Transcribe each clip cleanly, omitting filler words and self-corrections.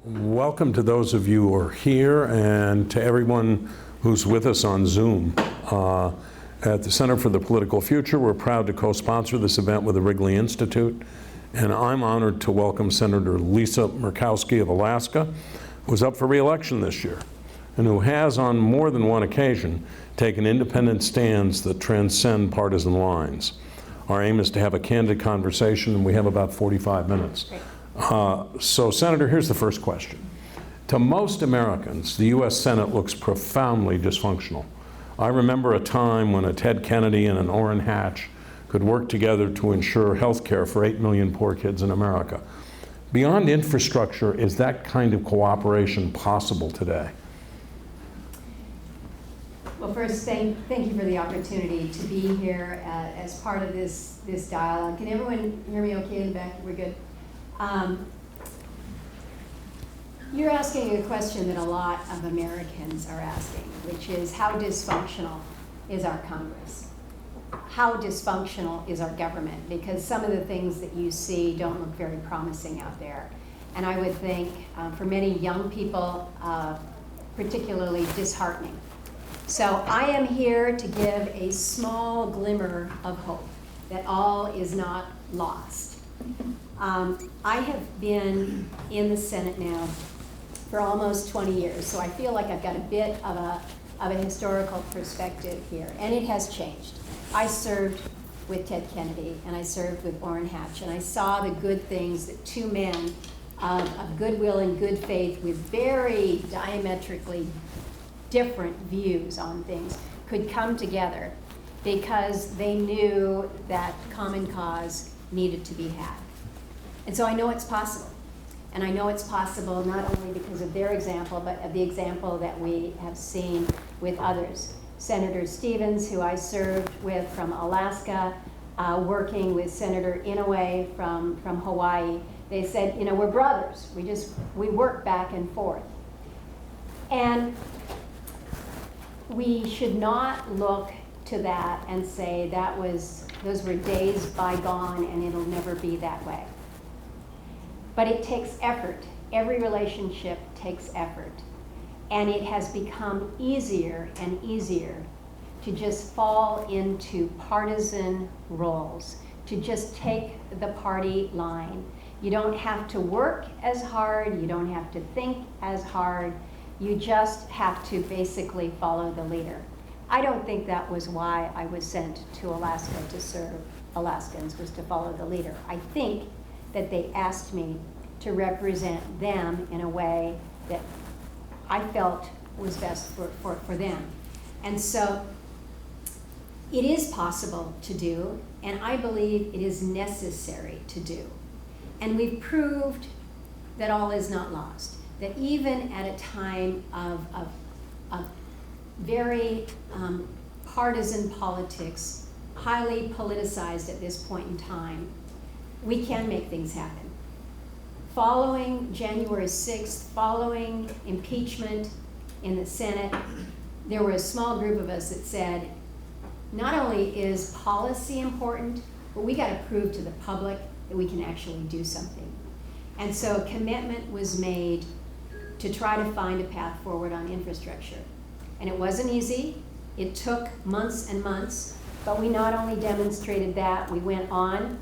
Welcome to those of you who are here and to everyone who's with us on Zoom. At the Center for the Political Future, we're proud to co-sponsor this event with the Wrigley Institute, and I'm honored to welcome Senator Lisa Murkowski of Alaska, who's up for re-election this year, and who has on more than one occasion taken independent stands that transcend partisan lines. Our aim is to have a candid conversation, and we have about 45 minutes. So, Senator, here's the first question. To most Americans, the U.S. Senate looks profoundly dysfunctional. I remember a time when a Ted Kennedy and an Orrin Hatch could work together to ensure health care for 8 million poor kids in America. Beyond infrastructure, is that kind of cooperation possible today? Well, first, thank you for the opportunity to be here as part of this dialogue. Can everyone hear me okay in the back? We're good. You're asking a question that a lot of Americans are asking, which is how dysfunctional is our Congress? How dysfunctional is our government? Because some of the things that you see don't look very promising out there. And I would think for many young people, particularly disheartening. So I am here to give a small glimmer of hope that all is not lost. I have been in the Senate now for almost 20 years, so I feel like I've got a bit of a historical perspective here, and it has changed. I served with Ted Kennedy, and I served with Orrin Hatch, and I saw the good things that two men of goodwill and good faith with very diametrically different views on things could come together because they knew that common cause needed to be had. And so I know it's possible. And I know it's possible not only because of their example, but of the example that we have seen with others. Senator Stevens, who I served with from Alaska, working with Senator Inouye from Hawaii, they said, you know, we're brothers. We work back and forth. And we should not look to that and say those were days bygone and it'll never be that way. But it takes effort. Every relationship takes effort. And it has become easier and easier to just fall into partisan roles, to just take the party line. You don't have to work as hard, you don't have to think as hard, you just have to basically follow the leader. I don't think that was why I was sent to Alaska to serve Alaskans, was to follow the leader. I think that they asked me to represent them in a way that I felt was best for them. And so it is possible to do, and I believe it is necessary to do. And we've proved that all is not lost, that even at a time of very partisan politics, highly politicized at this point in time, we can make things happen. Following January 6th, following impeachment in the Senate, there were a small group of us that said, not only is policy important, but we got to prove to the public that we can actually do something. And so a commitment was made to try to find a path forward on infrastructure. And it wasn't easy. It took months and months, but we not only demonstrated that, we went on.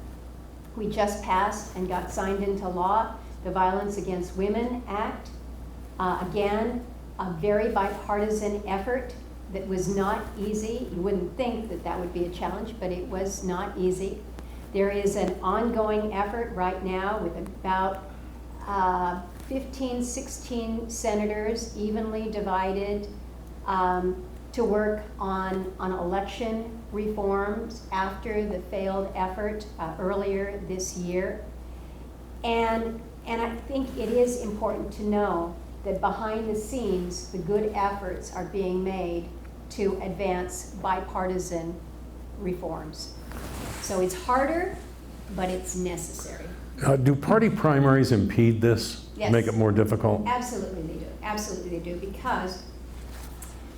We just passed and got signed into law the Violence Against Women Act. Again, a very bipartisan effort that was not easy. You wouldn't think that that would be a challenge, but it was not easy. There is an ongoing effort right now with about 15, 16 senators evenly divided to work on election reforms after the failed effort earlier this year. And I think it is important to know that behind the scenes, the good efforts are being made to advance bipartisan reforms. So it's harder, but it's necessary. Do party primaries impede this? Yes. Make it more difficult? Absolutely they do. Absolutely they do, because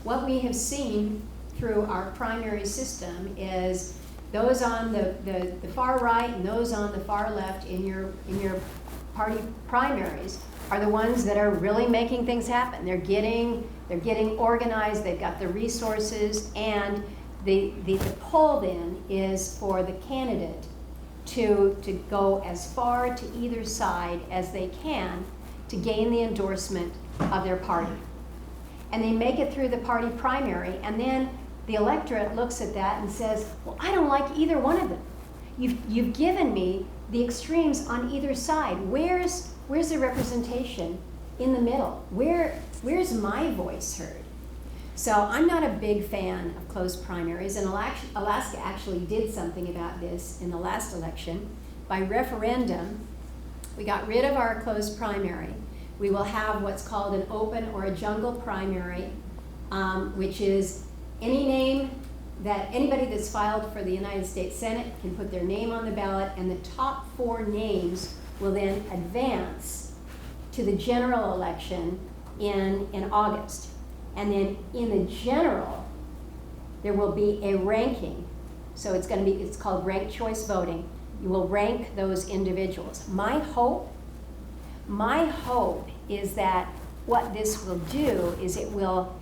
what we have seen through our primary system is those on the far right and those on the far left in your party primaries are the ones that are really making things happen. They're getting organized, they've got the resources, and the poll then is for the candidate to go as far to either side as they can to gain the endorsement of their party. And they make it through the party primary, and then the electorate looks at that and says, well, I don't like either one of them. You've given me the extremes on either side. Where's the representation in the middle? Where's my voice heard? So I'm not a big fan of closed primaries, and Alaska actually did something about this in the last election. By referendum, we got rid of our closed primary. We will have what's called an open or a jungle primary, which is any name that anybody that's filed for the United States Senate can put their name on the ballot, and the top 4 names will then advance to the general election in August. And then in the general, there will be a ranking. So it's called ranked choice voting. You will rank those individuals. My hope is that what this will do is it will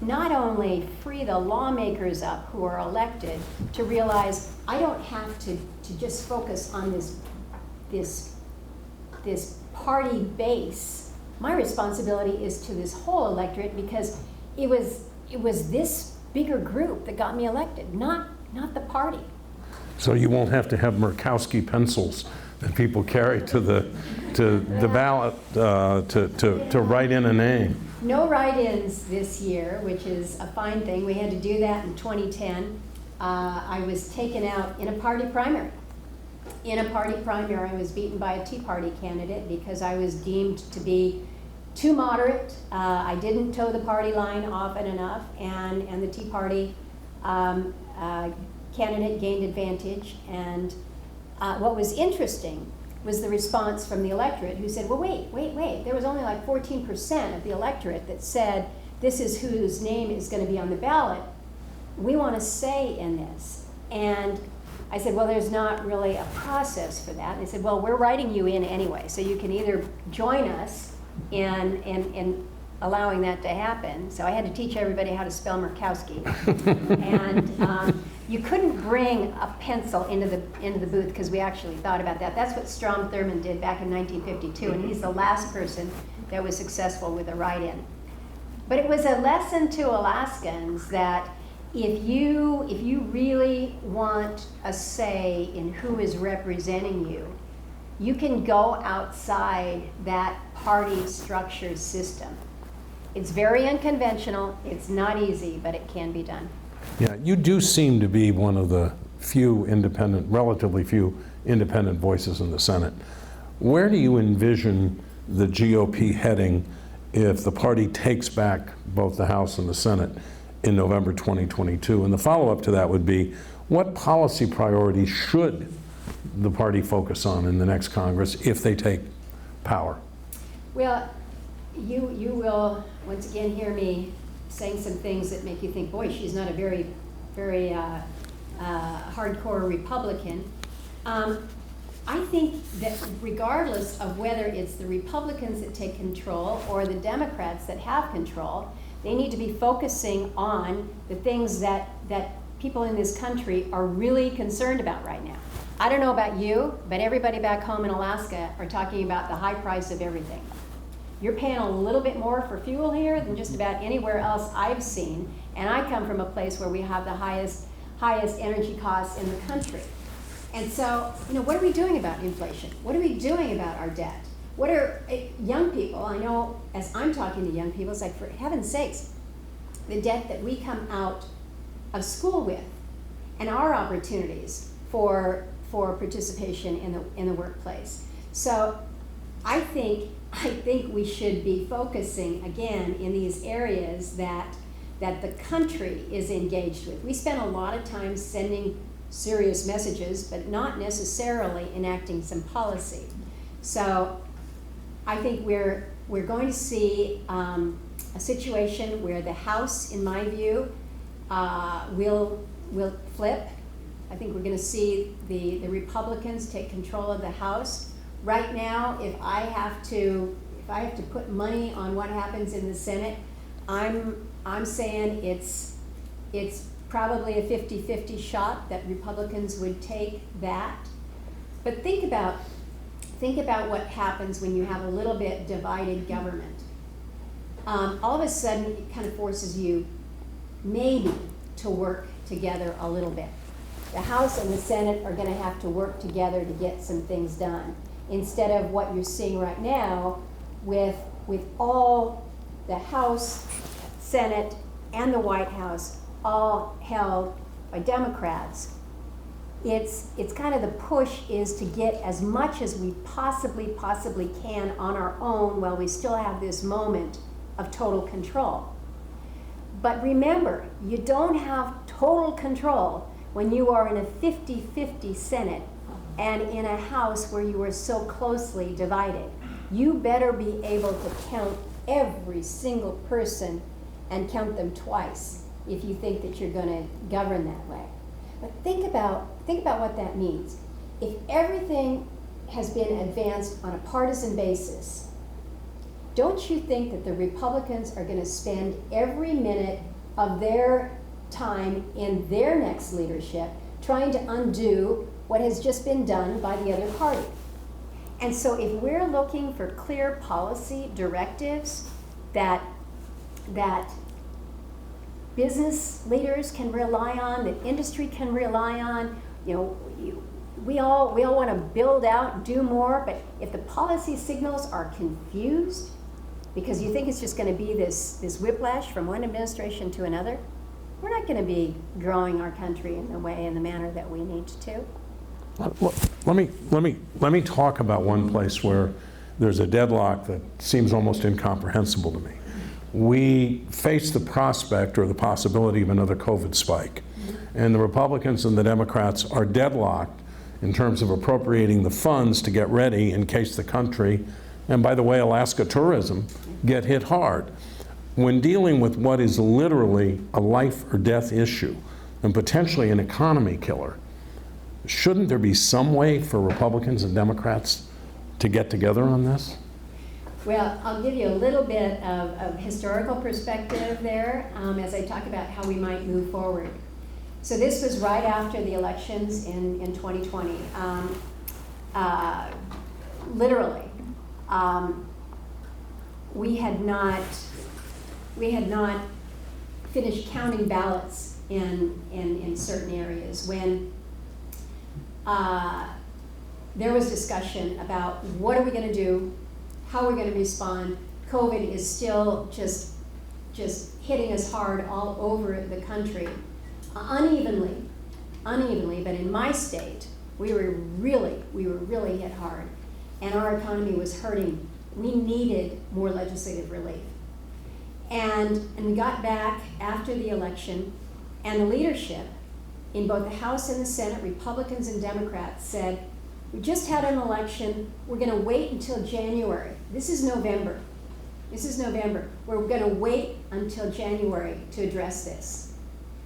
not only free the lawmakers up who are elected to realize I don't have to just focus on this party base. My responsibility is to this whole electorate, because it was this bigger group that got me elected, not the party. So you won't have to have Murkowski pencils that people carry to the ballot to write in a name. No write-ins this year, which is a fine thing. We had to do that in 2010. I was taken out in a party primary. In a party primary, I was beaten by a Tea Party candidate because I was deemed to be too moderate. I didn't toe the party line often enough, and the Tea Party candidate gained advantage. And what was interesting was the response from the electorate, who said, well, wait, there was only like 14% of the electorate that said, this is whose name is going to be on the ballot. We want a say in this. And I said, well, there's not really a process for that. And they said, well, we're writing you in anyway, so you can either join us in allowing that to happen. So I had to teach everybody how to spell Murkowski. And you couldn't bring a pencil into the booth, because we actually thought about that. That's what Strom Thurmond did back in 1952, and he's the last person that was successful with a write-in. But it was a lesson to Alaskans that if you really want a say in who is representing you, you can go outside that party structure system. It's very unconventional, it's not easy, but it can be done. Yeah, you do seem to be one of the relatively few independent voices in the Senate. Where do you envision the GOP heading if the party takes back both the House and the Senate in November 2022? And the follow-up to that would be, what policy priorities should the party focus on in the next Congress if they take power? Well, you will once again hear me saying some things that make you think, boy, she's not a very hardcore Republican. I think that regardless of whether it's the Republicans that take control or the Democrats that have control, they need to be focusing on the things that people in this country are really concerned about right now. I don't know about you, but everybody back home in Alaska are talking about the high price of everything. You're paying a little bit more for fuel here than just about anywhere else I've seen, and I come from a place where we have the highest energy costs in the country. And so, what are we doing about inflation? What are we doing about our debt? What are young people, I know as I'm talking to young people, it's like, for heaven's sakes, the debt that we come out of school with and our opportunities for participation in the workplace. So I think we should be focusing again in these areas that the country is engaged with. We spend a lot of time sending serious messages, but not necessarily enacting some policy. So I think we're going to see a situation where the House, in my view, will flip. I think we're going to see the Republicans take control of the House. Right now, if I I have to put money on what happens in the Senate, I'm saying it's probably a 50-50 shot that Republicans would take that. But think about what happens when you have a little bit divided government. All of a sudden, it kind of forces you maybe to work together a little bit. The House and the Senate are going to have to work together to get some things done, instead of what you're seeing right now with all the House, Senate, and the White House all held by Democrats. It's kind of the push is to get as much as we possibly can on our own while we still have this moment of total control. But remember, you don't have total control when you are in a 50-50 Senate and in a House where you are so closely divided. You better be able to count every single person and count them twice if you think that you're going to govern that way. But think about what that means. If everything has been advanced on a partisan basis, don't you think that the Republicans are going to spend every minute of their time in their next leadership trying to undo what has just been done by the other party? And so if we're looking for clear policy directives that business leaders can rely on, that industry can rely on, we all want to build out, do more, but if the policy signals are confused because you think it's just going to be this whiplash from one administration to another, we're not going to be growing our country in the manner that we need to. Let me talk about one place where there's a deadlock that seems almost incomprehensible to me. We face the prospect or the possibility of another COVID spike, and the Republicans and the Democrats are deadlocked in terms of appropriating the funds to get ready in case the country, and by the way, Alaska tourism, get hit hard. When dealing with what is literally a life or death issue and potentially an economy killer, shouldn't there be some way for Republicans and Democrats to get together on this? Well, I'll give you a little bit of historical perspective there as I talk about how we might move forward. So this was right after the elections in 2020. Literally, we had not finished counting ballots in certain areas when there was discussion about what are we going to do, how we're going to respond. COVID is still just hitting us hard all over the country, unevenly, but in my state, we were really hit hard, and our economy was hurting. We needed more legislative relief. And we got back after the election, and the leadership in both the House and the Senate, Republicans and Democrats, said, we just had an election, we're going to wait until January. This is November. We're going to wait until January to address this.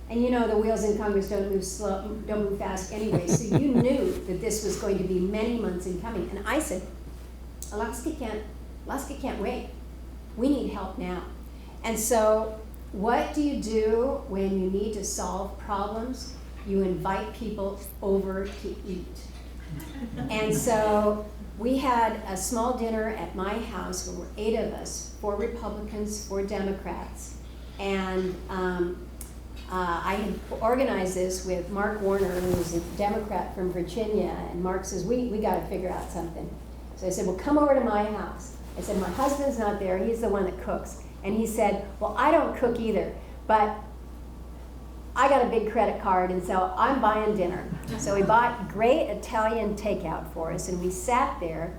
And the wheels in Congress don't move fast anyway, so you knew that this was going to be many months in coming. And I said, Alaska can't wait. We need help now. And so what do you do when you need to solve problems? You invite people over to eat. And so we had a small dinner at my house where we're 8 of us, 4 Republicans, 4 Democrats. And I had organized this with Mark Warner, who's a Democrat from Virginia. And Mark says, we got to figure out something. So I said, well, come over to my house. I said, my husband's not there. He's the one that cooks. And he said, well, I don't cook either, but I got a big credit card, and so I'm buying dinner. So we bought great Italian takeout for us, and we sat there,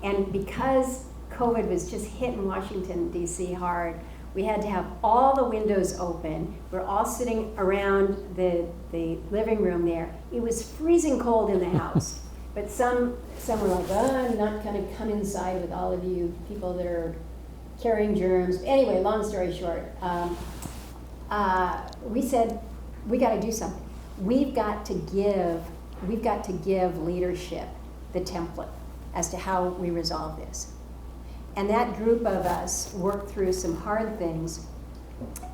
and because COVID was just hitting Washington, D.C. hard, we had to have all the windows open. We're all sitting around the living room there. It was freezing cold in the house, but some were like, oh, I'm not going to come inside with all of you people that are carrying germs. Anyway, long story short, we said, we got to do something. We've got to give leadership the template as to how we resolve this. And that group of us worked through some hard things.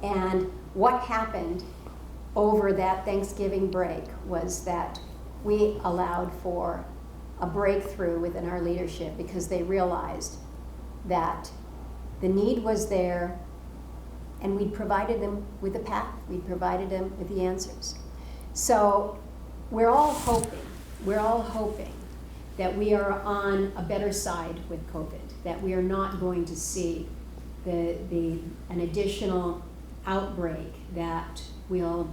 And what happened over that Thanksgiving break was that we allowed for a breakthrough within our leadership because they realized that the need was there, and we provided them with the path. We provided them with the answers. So we're all hoping that we are on a better side with COVID, that we are not going to see an additional outbreak that will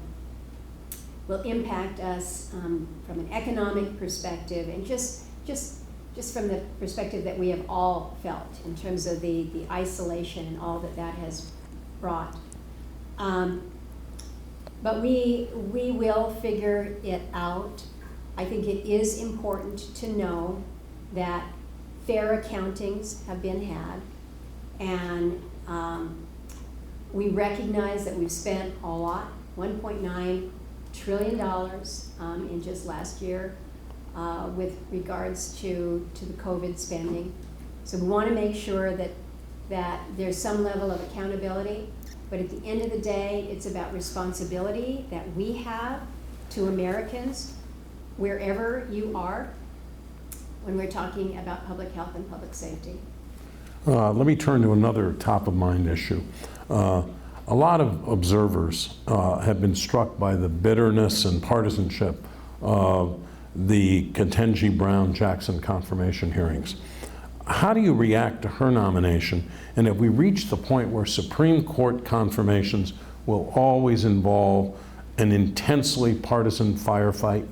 impact us from an economic perspective, and just from the perspective that we have all felt in terms of the isolation and all that has brought. But we will figure it out. I think it is important to know that fair accountings have been had, and we recognize that we've spent a lot, $1.9 trillion in just last year with regards to the COVID spending. So we want to make sure that there's some level of accountability, but at the end of the day, it's about responsibility that we have to Americans, wherever you are, when we're talking about public health and public safety. Let me turn to another top-of-mind issue. A lot of observers have been struck by the bitterness and partisanship of the Ketanji Brown Jackson confirmation hearings. How do you react to her nomination? And have we reached the point where Supreme Court confirmations will always involve an intensely partisan firefight?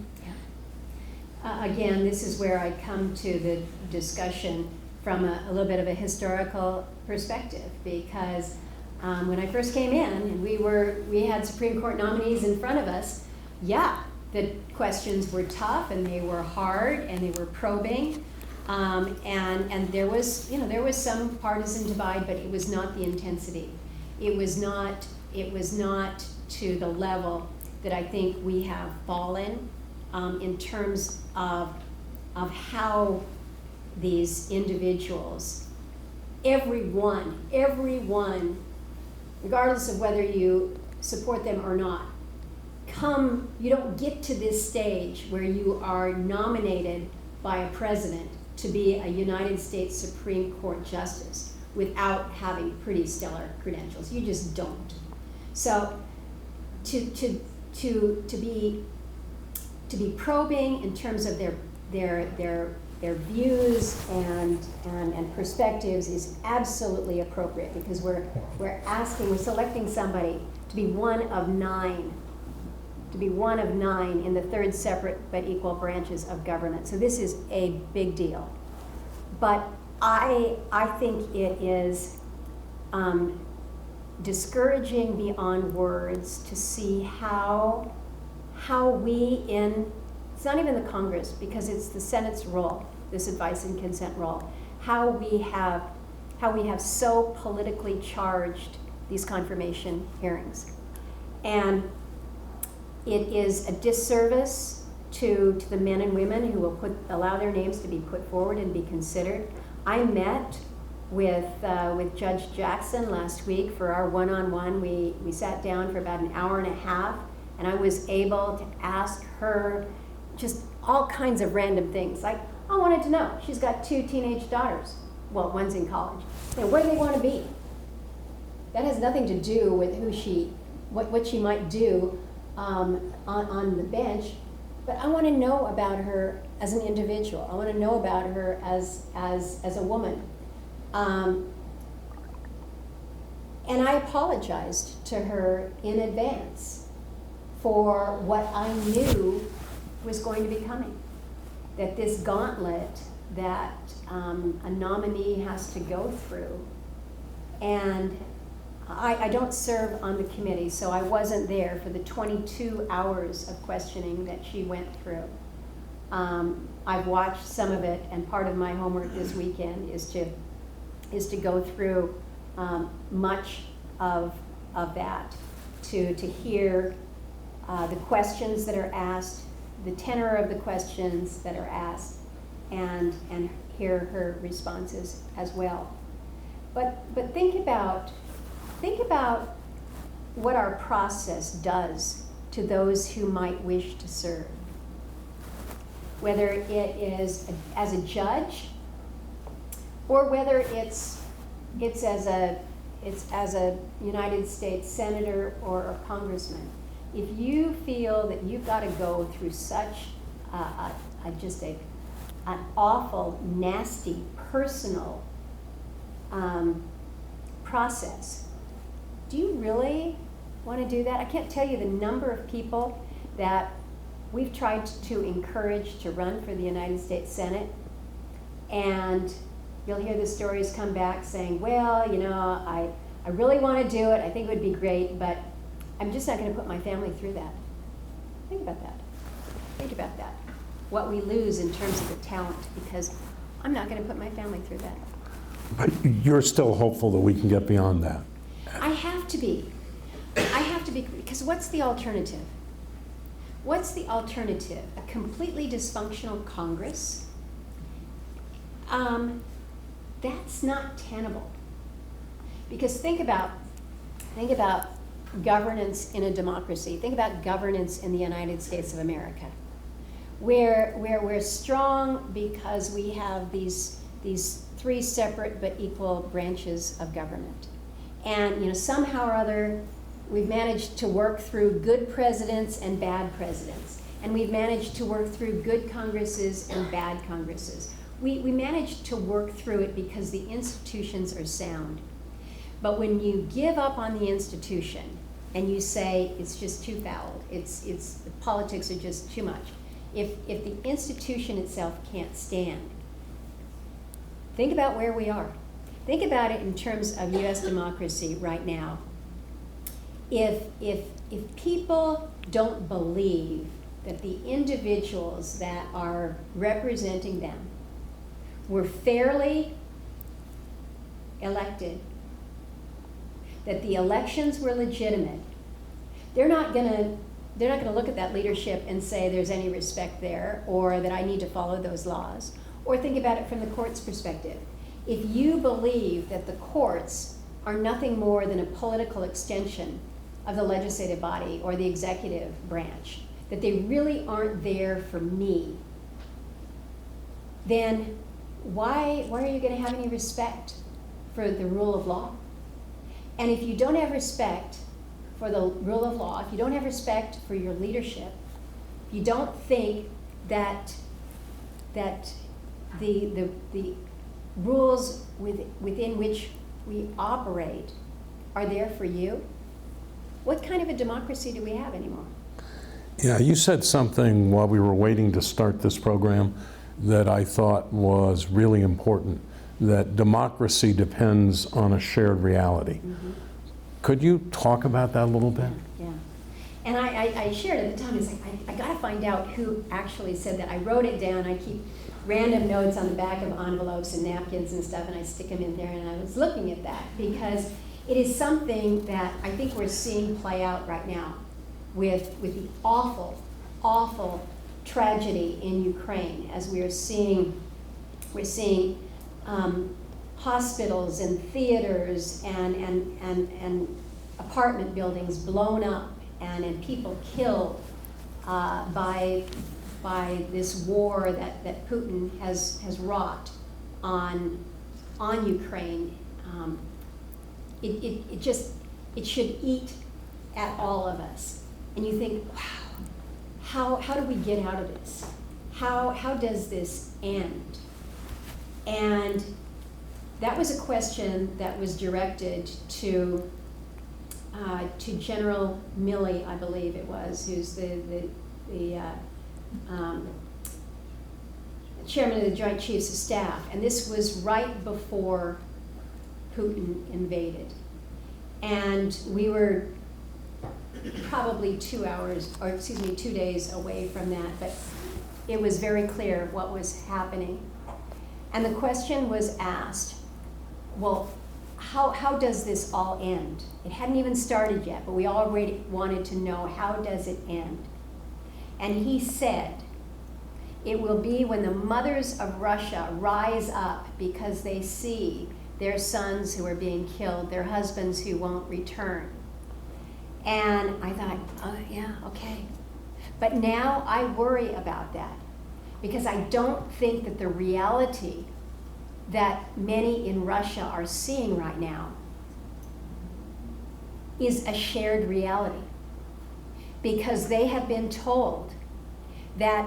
Again, this is where I come to the discussion from a little bit of a historical perspective, because when I first came in and we had Supreme Court nominees in front of us, the questions were tough and they were hard and they were probing, and there was some partisan divide, but it was not the intensity. It was not to the level that I think we have fallen in terms of how these individuals, everyone, regardless of whether you support them or not, you don't get to this stage where you are nominated by a president to be a United States Supreme Court justice without having pretty stellar credentials. You just don't. So to be probing in terms of their views and perspectives is absolutely appropriate, because we're selecting somebody to be one of nine in the third separate but equal branches of government. So this is a big deal. But I think it is discouraging beyond words to see how it's not even the Congress, because it's the Senate's role, this advice and consent role, how we have so politically charged these confirmation hearings. And it is a disservice to the men and women who will allow their names to be put forward and be considered. I met with Judge Jackson last week for our one-on-one. We sat down for about an hour and a half, and I was able to ask her just all kinds of random things. Like, I wanted to know, she's got 2 teenage daughters. Well, one's in college. Where do they want to be? That has nothing to do with what she might do on the bench, but I want to know about her as an individual. I want to know about her as a woman. And I apologized to her in advance for what I knew was going to be coming. That this gauntlet that a nominee has to go through. And I don't serve on the committee, so I wasn't there for the 22 hours of questioning that she went through. I've watched some of it, and part of my homework this weekend is to go through much of that, to hear the questions that are asked, the tenor of the questions that are asked, and hear her responses as well. But think about what our process does to those who might wish to serve. Whether it is as a judge, or whether it's as a United States senator or a congressman. If you feel that you've got to go through such an awful, nasty, personal process, do you really want to do that? I can't tell you the number of people that we've tried to encourage to run for the United States Senate, and you'll hear the stories come back saying, well, you know, I really want to do it, I think it would be great, but I'm just not going to put my family through that. Think about that. Think about that. What we lose in terms of the talent, because I'm not going to put my family through that. But you're still hopeful that we can get beyond that? I have to be. I have to be, because what's the alternative? What's the alternative? A completely dysfunctional Congress? That's not tenable. Because think about governance in a democracy. Think about governance in the United States of America, where we're strong because we have these three separate but equal branches of government. And you know, somehow or other, we've managed to work through good presidents and bad presidents. And we've managed to work through good Congresses and bad Congresses. We managed to work through it because the institutions are sound. But when you give up on the institution and you say it's just too foul, the politics are just too much, if the institution itself can't stand, think about where we are. Think about it in terms of U.S. democracy right now. If people don't believe that the individuals that are representing them were fairly elected, that the elections were legitimate, they're not going to look at that leadership and say there's any respect there, or that I need to follow those laws, or think about it from the court's perspective. If you believe that the courts are nothing more than a political extension of the legislative body or the executive branch, that they really aren't there for me, then why are you going to have any respect for the rule of law? And if you don't have respect for the rule of law, if you don't have respect for your leadership, if you don't think that the rules within which we operate are there for you, what kind of a democracy do we have anymore? Yeah, you said something while we were waiting to start this program that I thought was really important, that democracy depends on a shared reality. Mm-hmm. Could you talk about that a little bit? Yeah. And I shared at the time, it's like, I got to find out who actually said that. I wrote it down. I keep random notes on the back of envelopes and napkins and stuff, and I stick them in there, and I was looking at that because it is something that I think we're seeing play out right now with the awful, awful tragedy in Ukraine, as we're seeing hospitals and theaters and apartment buildings blown up and people killed by this war that Putin has wrought on Ukraine. It should eat at all of us. And you think, wow, how do we get out of this? How does this end? And that was a question that was directed to General Milley, I believe it was, who's the chairman of the Joint Chiefs of Staff. And this was right before Putin invaded. And we were probably 2 days away from that, but it was very clear what was happening. And the question was asked, well, how does this all end? It hadn't even started yet, but we already wanted to know, how does it end? And he said, it will be when the mothers of Russia rise up because they see their sons who are being killed, their husbands who won't return. And I thought, oh yeah, okay. But now I worry about that because I don't think that the reality that many in Russia are seeing right now is a shared reality, because they have been told that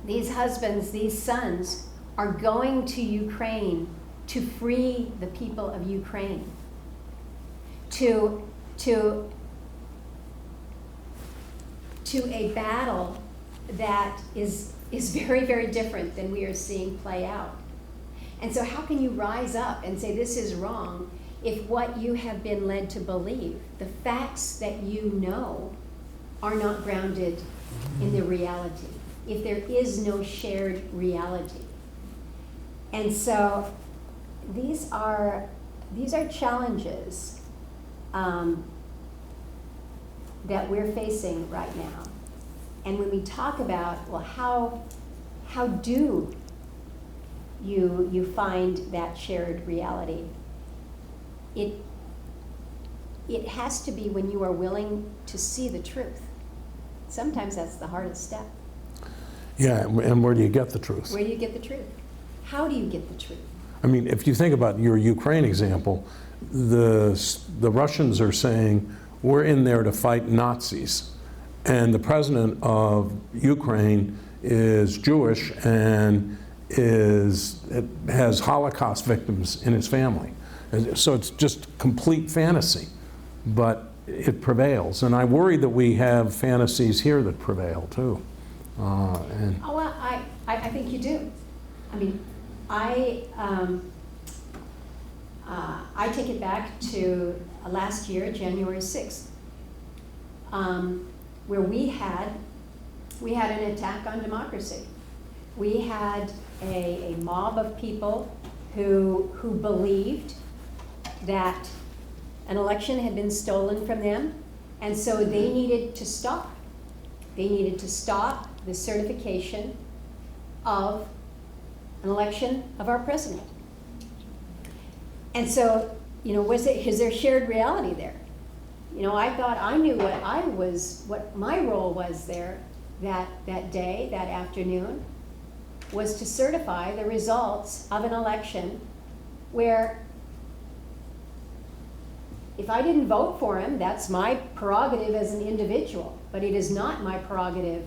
these husbands, these sons, are going to Ukraine to free the people of Ukraine, to a battle that is very, very different than we are seeing play out. And so how can you rise up and say this is wrong if what you have been led to believe, the facts that you know, are not grounded in the reality, if there is no shared reality? And so these are challenges that we're facing right now. And when we talk about, well, how do you find that shared reality? It has to be when you are willing to see the truth. Sometimes that's the hardest step. Yeah, and where do you get the truth? Where do you get the truth? How do you get the truth? I mean, if you think about your Ukraine example, the Russians are saying, we're in there to fight Nazis. And the president of Ukraine is Jewish and has Holocaust victims in his family. So it's just complete fantasy, but it prevails. And I worry that we have fantasies here that prevail too. Well, I think you do. I mean, I take it back to last year, January 6th, where we had an attack on democracy. We had a mob of people who believed that an election had been stolen from them, and so they needed to stop. They needed to stop the certification of an election of our president. And so, is there shared reality there? I thought I knew what my role was there that day, that afternoon, was to certify the results of an election where if I didn't vote for him, that's my prerogative as an individual, but it is not my prerogative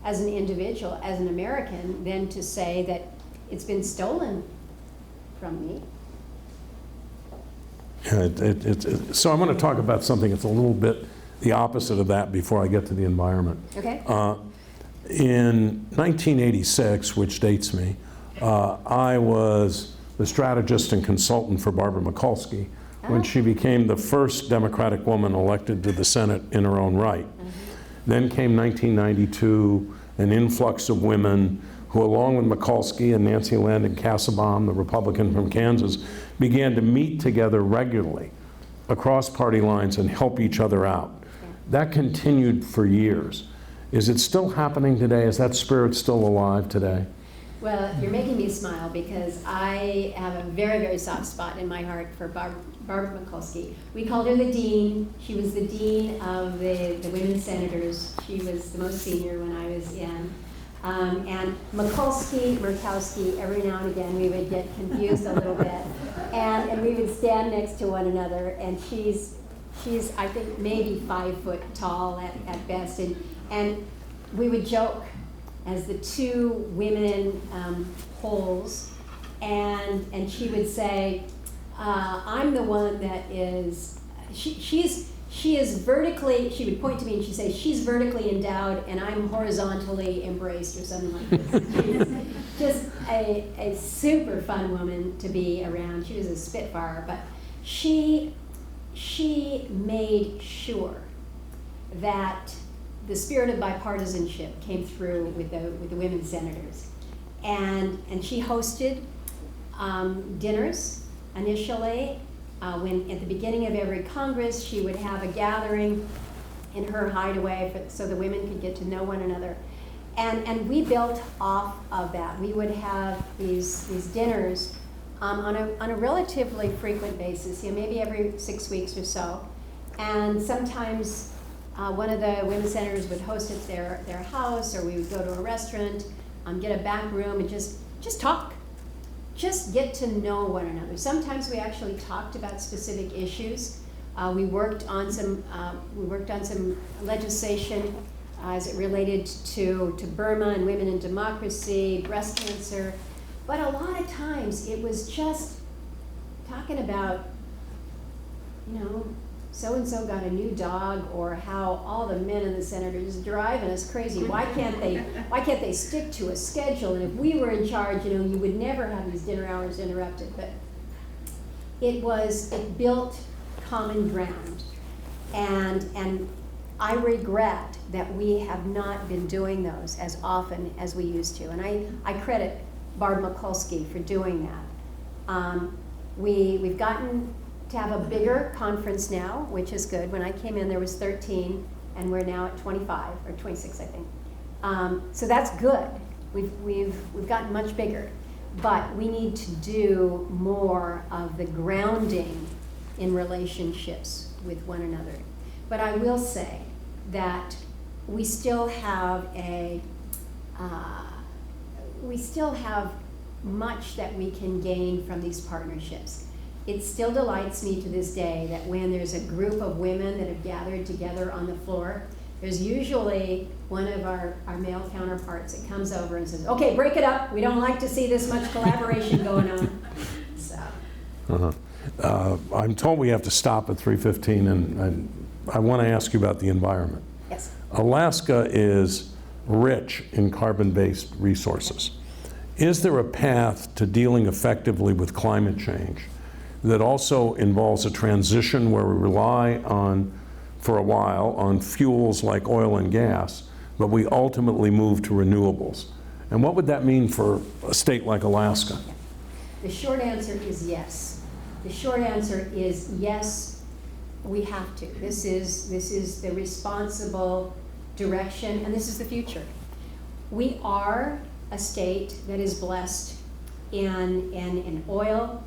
as an individual, as an American, then to say that it's been stolen from me. So I'm going to talk about something that's a little bit the opposite of that before I get to the environment. Okay. In 1986, which dates me, I was the strategist and consultant for Barbara Mikulski when she became the first Democratic woman elected to the Senate in her own right. Then came 1992, an influx of women who, along with Mikulski and Nancy Landon Kassebaum, the Republican from Kansas, began to meet together regularly across party lines and help each other out. That continued for years. Is it still happening today? Is that spirit still alive today? Well, you're making me smile because I have a very, very soft spot in my heart for Barbara Mikulski. We called her the dean. She was the dean of the women senators. She was the most senior when I was in. And Murkowski, every now and again we would get confused a little bit. And we would stand next to one another, and she's I think maybe 5 foot tall at best. And we would joke as the two women polls, and she would say, I'm the one that is, she is vertically, she would point to me and she'd say, she's vertically endowed and I'm horizontally embraced, or something like this. She's just a super fun woman to be around. She was a spitfire, but she made sure that the spirit of bipartisanship came through with the women senators. And she hosted dinners initially. When at the beginning of every Congress, she would have a gathering in her hideaway so the women could get to know one another. And we built off of that. We would have these dinners on a relatively frequent basis, maybe every 6 weeks or so. And sometimes one of the women senators would host at their house, or we would go to a restaurant, get a back room, and just talk. Just get to know one another. Sometimes we actually talked about specific issues. We worked on some legislation as it related to Burma and women in democracy, breast cancer. But a lot of times it was just talking about, so-and-so got a new dog, or how all the men in the Senate are just driving us crazy. Why can't they stick to a schedule? And if we were in charge, you would never have these dinner hours interrupted. But it built common ground. And I regret that we have not been doing those as often as we used to. And I credit Bob Shrum for doing that. We've gotten to have a bigger conference now, which is good. When I came in, there was 13, and we're now at 25 or 26, I think. So that's good. We've gotten much bigger, but we need to do more of the grounding in relationships with one another. But I will say that we still have much that we can gain from these partnerships. It still delights me to this day that when there's a group of women that have gathered together on the floor, there's usually one of our male counterparts that comes over and says, okay, break it up. We don't like to see this much collaboration going on. So. I'm told we have to stop at 3:15, and I want to ask you about the environment. Yes. Alaska is rich in carbon-based resources. Is there a path to dealing effectively with climate change that also involves a transition where we rely on, for a while, on fuels like oil and gas, but we ultimately move to renewables? And what would that mean for a state like Alaska? The short answer is yes. The short answer is yes, we have to. This is the responsible direction, and this is the future. We are a state that is blessed in oil,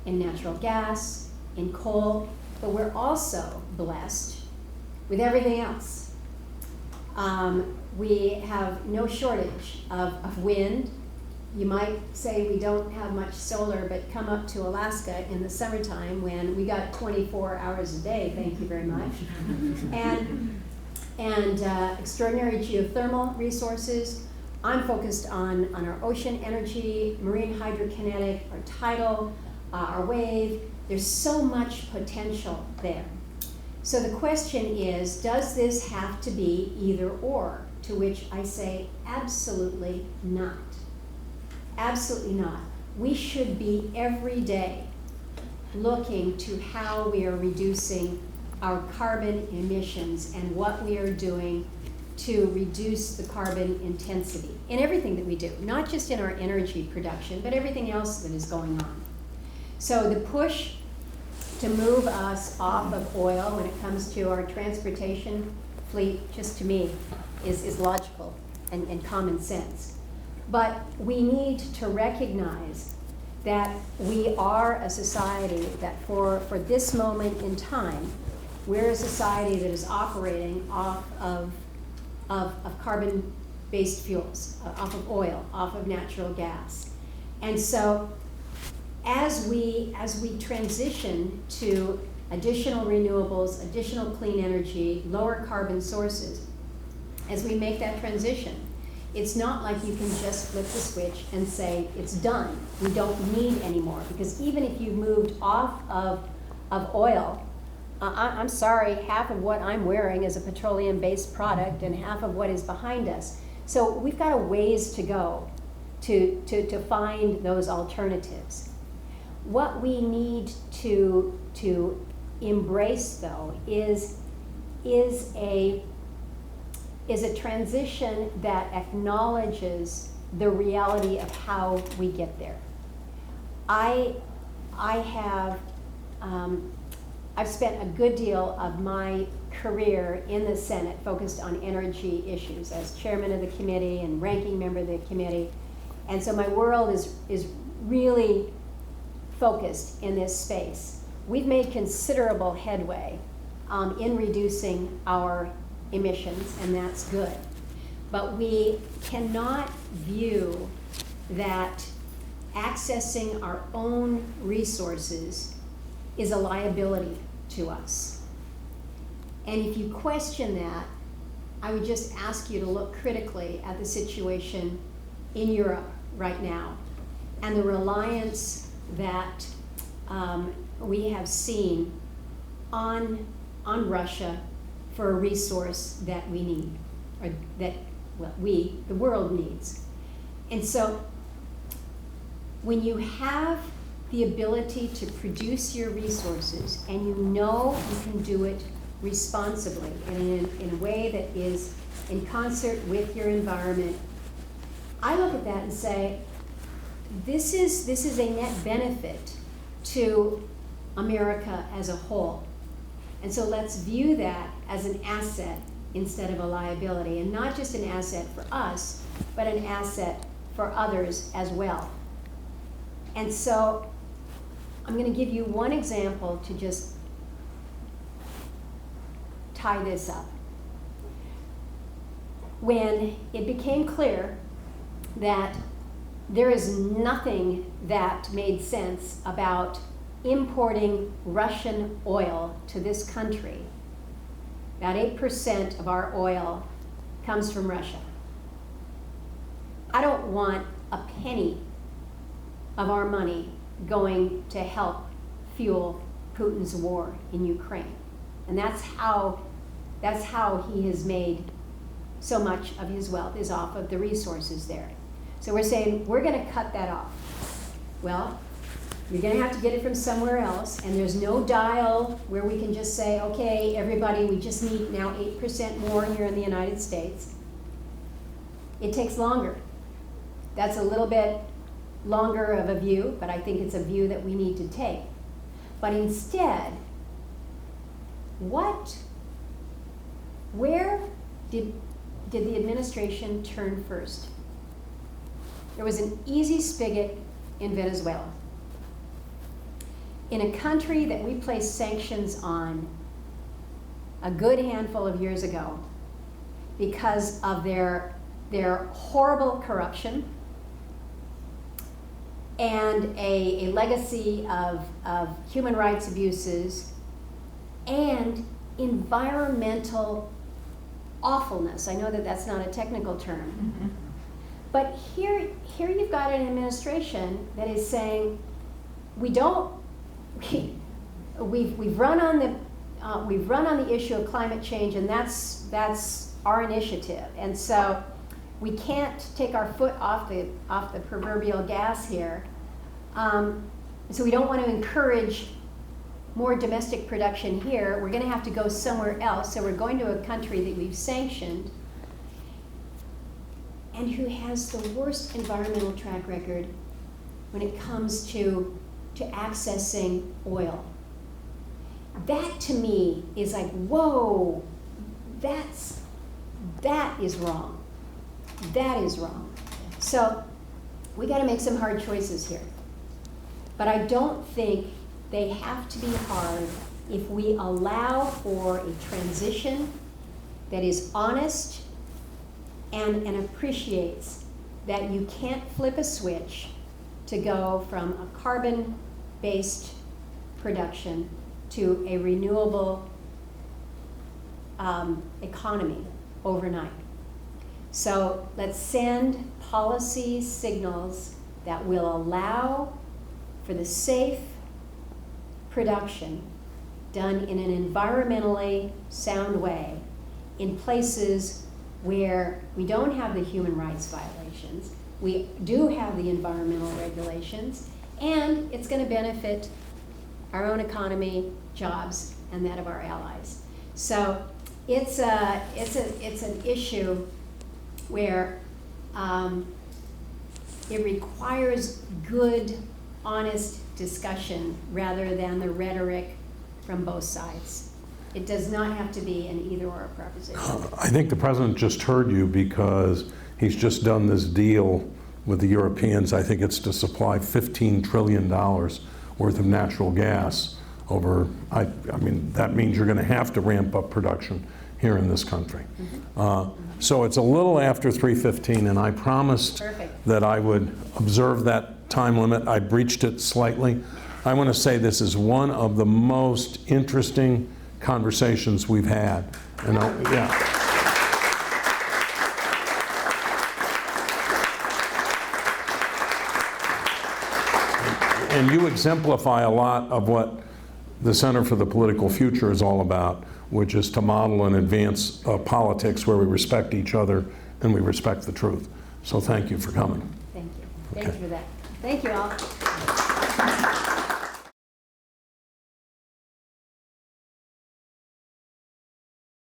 in natural gas, in coal, but we're also blessed with everything else. We have no shortage of wind. You might say we don't have much solar, but come up to Alaska in the summertime when we got 24 hours a day, thank you very much. And extraordinary geothermal resources. I'm focused on our ocean energy, marine hydrokinetic, our tidal, our wave. There's so much potential there. So the question is, does this have to be either or? To which I say, absolutely not. Absolutely not. We should be every day looking to how we are reducing our carbon emissions and what we are doing to reduce the carbon intensity in everything that we do, not just in our energy production, but everything else that is going on. So the push to move us off of oil when it comes to our transportation fleet, just to me, is logical and common sense. But we need to recognize that we are a society that for this moment in time, we're a society that is operating off of carbon-based fuels, off of oil, off of natural gas. And so as we transition to additional renewables, additional clean energy, lower carbon sources, as we make that transition, it's not like you can just flip the switch and say, it's done, we don't need anymore. Because even if you've moved off of oil, I'm sorry, half of what I'm wearing is a petroleum-based product and half of what is behind us. So we've got a ways to go to find those alternatives. What we need to embrace, though, is a transition that acknowledges the reality of how we get there. I've spent a good deal of my career in the Senate focused on energy issues as chairman of the committee and ranking member of the committee. And so my world is really focused in this space. We've made considerable headway in reducing our emissions, and that's good. But we cannot view that accessing our own resources is a liability to us. And if you question that, I would just ask you to look critically at the situation in Europe right now and the reliance that we have seen on Russia for a resource that we need, or that, well, the world needs. And so when you have the ability to produce your resources and you know you can do it responsibly and in a way that is in concert with your environment, I look at that and say, this is a net benefit to America as a whole. And so let's view that as an asset instead of a liability, and not just an asset for us, but an asset for others as well. And so I'm going to give you one example to just tie this up. When it became clear that there is nothing that made sense about importing Russian oil to this country, about 8% of our oil comes from Russia. I don't want a penny of our money going to help fuel Putin's war in Ukraine. And that's how he has made so much of his wealth, is off of the resources there. So we're saying, we're going to cut that off. Well, you're going to have to get it from somewhere else, and there's no dial where we can just say, okay, everybody, we just need now 8% more here in the United States. It takes longer. That's a little bit longer of a view, but I think it's a view that we need to take. But instead, where did the administration turn first? There was an easy spigot in Venezuela. In a country that we placed sanctions on a good handful of years ago because of their horrible corruption and a legacy of human rights abuses and environmental awfulness. I know that that's not a technical term. Mm-hmm. But here you've got an administration that is saying, we've run on the issue of climate change, and that's our initiative. And so we can't take our foot off the proverbial gas here. So we don't want to encourage more domestic production here. We're going to have to go somewhere else. So we're going to a country that we've sanctioned and who has the worst environmental track record when it comes to accessing oil. That to me is like, whoa, that is wrong. That is wrong. So we got to make some hard choices here. But I don't think they have to be hard if we allow for a transition that is honest and appreciates that you can't flip a switch to go from a carbon-based production to a renewable economy overnight. So let's send policy signals that will allow for the safe production done in an environmentally sound way in places where we don't have the human rights violations, we do have the environmental regulations, and it's going to benefit our own economy, jobs, and that of our allies. So it's an issue where it requires good, honest discussion rather than the rhetoric from both sides. It does not have to be an either-or proposition. I think the president just heard you because he's just done this deal with the Europeans. I think it's to supply $15 trillion worth of natural gas over, I mean, that means you're going to have to ramp up production here in this country. So it's a little after 3:15, and I promised that I would observe that time limit. I breached it slightly. I want to say this is one of the most interesting conversations we've had. And and you exemplify a lot of what the Center for the Political Future is all about, which is to model and advance politics where we respect each other and we respect the truth. So thank you for coming. Thank you. Thank you for that. Thank you all.